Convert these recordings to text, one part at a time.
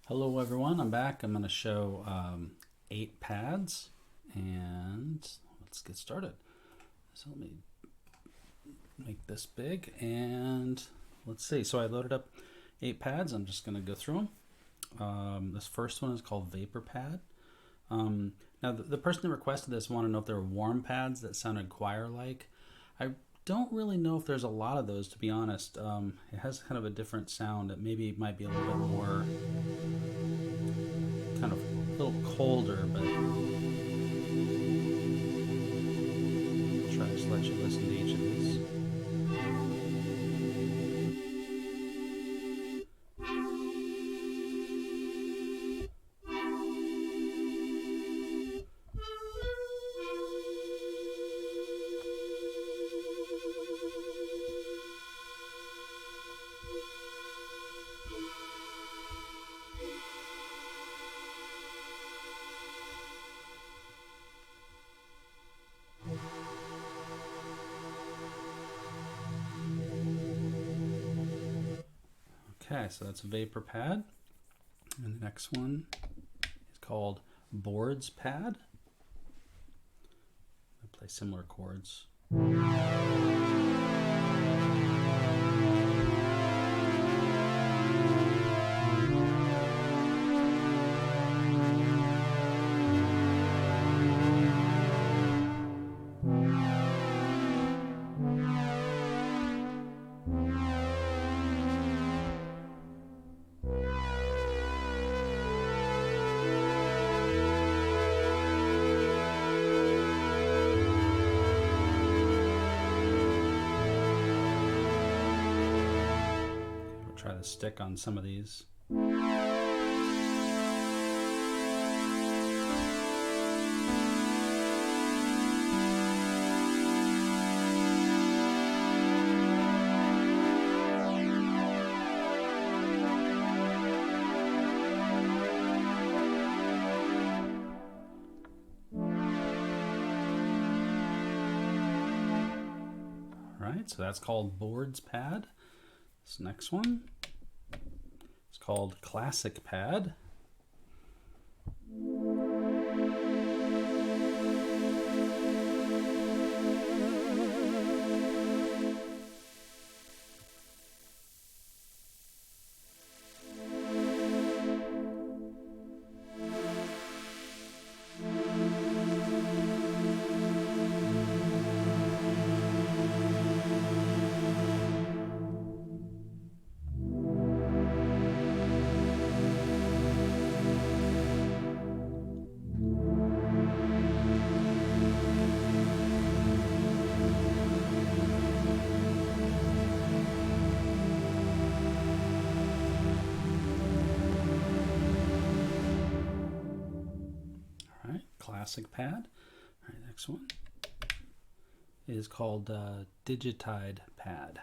Hello everyone, I'm back. I'm going to show 8 pads and let's get started. So let me make this big and let's see. So I loaded up 8 pads. I'm just going to go through them. This first one is called Vapor Pad. Now the person that requested this wanted to know if there were warm pads that sounded choir-like. I don't really know if there's a lot of those, to be honest. It has kind of a different sound. It might be a little bit more kind of a little colder, but I'll try to just let you listen to each of these. Okay, so that's Vapor Pad. And the next one is called Boards Pad. I play similar chords. Try to stick on some of these. Alright, so that's called Boards Pad. This next one is called Classic Pad. Classic Pad. All right, next one is called Digitide Pad.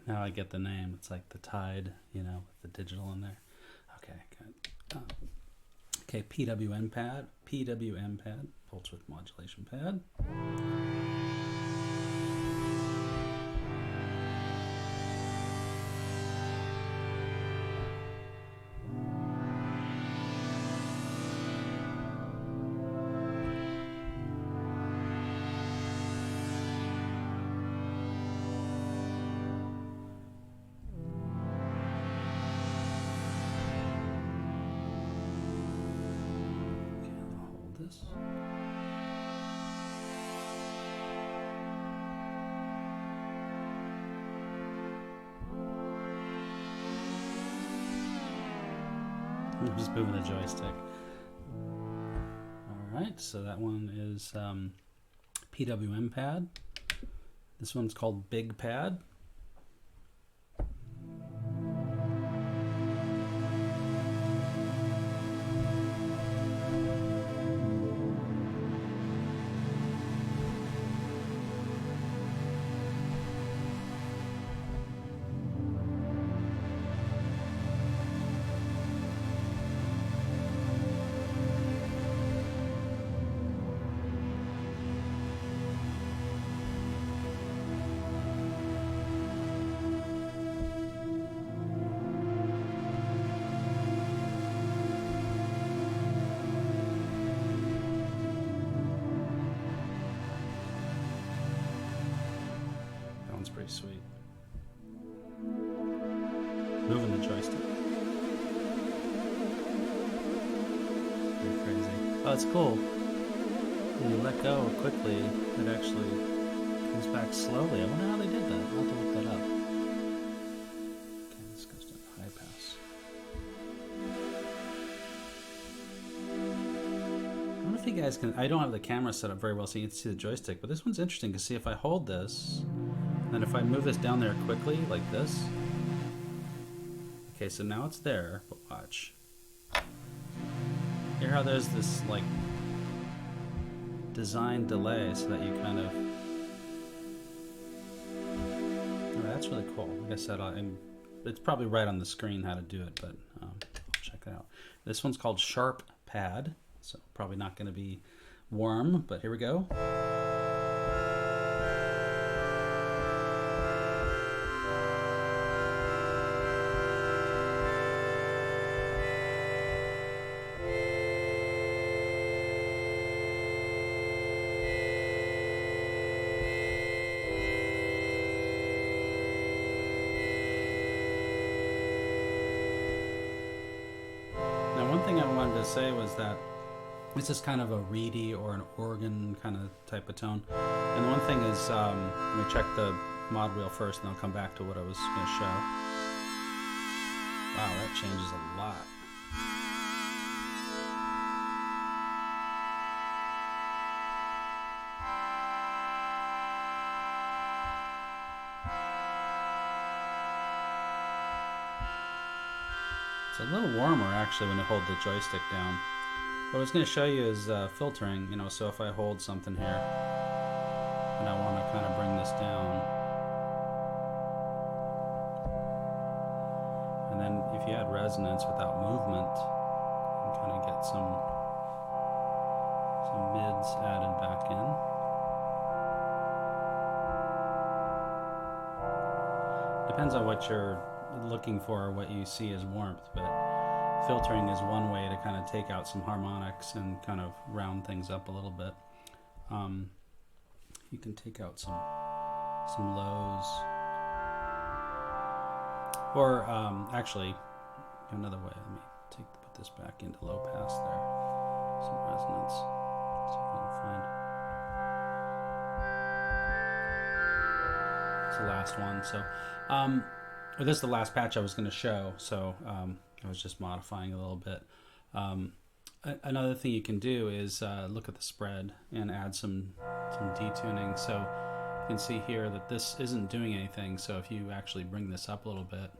Now I get the name. It's like the tide, you know, with the digital in there. Okay, good. Okay, PWM pad, pulse width modulation pad. This. I'm just moving the joystick. Alright, so that one is PWM pad. This one's called Big Pad. Pretty sweet. Moving the joystick. Pretty crazy. Oh, it's cool. When you let go quickly, it actually comes back slowly. I wonder how they did that. I'll have to look that up. Okay, this goes down to high pass. I don't know if you guys can. I don't have the camera set up very well so you can see the joystick, but this one's interesting because see if I hold this. And if I move this down there quickly, like this. Okay, so now it's there, but watch. Hear how there's this, like, design delay so that you kind of... Oh, that's really cool. Like I said, it's probably right on the screen how to do it, but I'll check it out. This one's called Sharp Pad, so probably not going to be warm, but here we go. One thing I wanted to say was that this is kind of a reedy or an organ kind of type of tone. And one thing is, let me check the mod wheel first and I'll come back to what I was going to show. Wow, that changes a lot. It's a little warmer actually when you hold the joystick down. What I was going to show you is filtering, you know, so if I hold something here and I want to kind of bring this down. And then if you add resonance without movement, you can kind of get some mids added back in. Depends on what you're looking for or what you see as warmth, but filtering is one way to kind of take out some harmonics and kind of round things up a little bit. You can take out some lows, or actually another way. Let me put this back into low pass there. Some resonance. See if I can find. It's the last one. So. This is the last patch I was going to show, so I was just modifying a little bit. Another thing you can do is look at the spread and add some detuning. So you can see here that this isn't doing anything, so if you actually bring this up a little bit,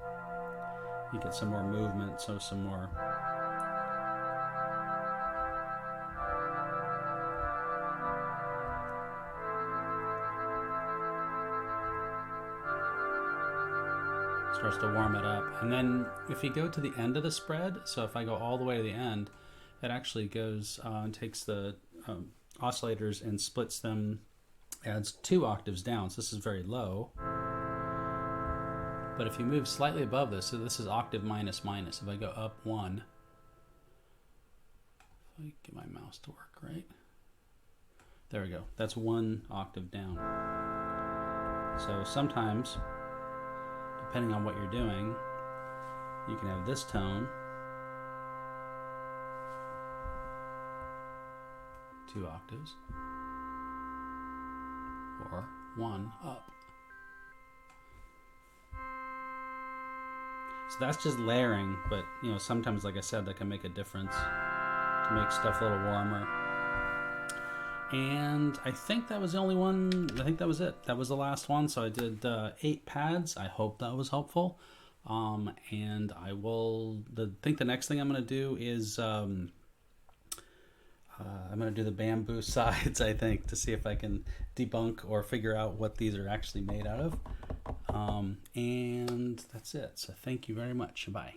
you get some more movement, so some more... starts to warm it up. And then if you go to the end of the spread, so if I go all the way to the end, it actually goes and takes the oscillators and splits them, adds 2 octaves down. So this is very low. But if you move slightly above this, so this is octave minus minus. If I go up 1, if I get my mouse to work right, there we go. That's 1 octave down. So sometimes, depending on what you're doing, you can have this tone, 2 octaves, or 1 up. So that's just layering, but you know, sometimes, like I said, that can make a difference to make stuff a little warmer. And I think that was the only one. I think that was it. That was the last one. So I did 8 pads. I hope that was helpful. And I will. Think the next thing I'm going to do is I'm going to do the bamboo sides. I think, to see if I can debunk or figure out what these are actually made out of. And that's it. So thank you very much. Bye.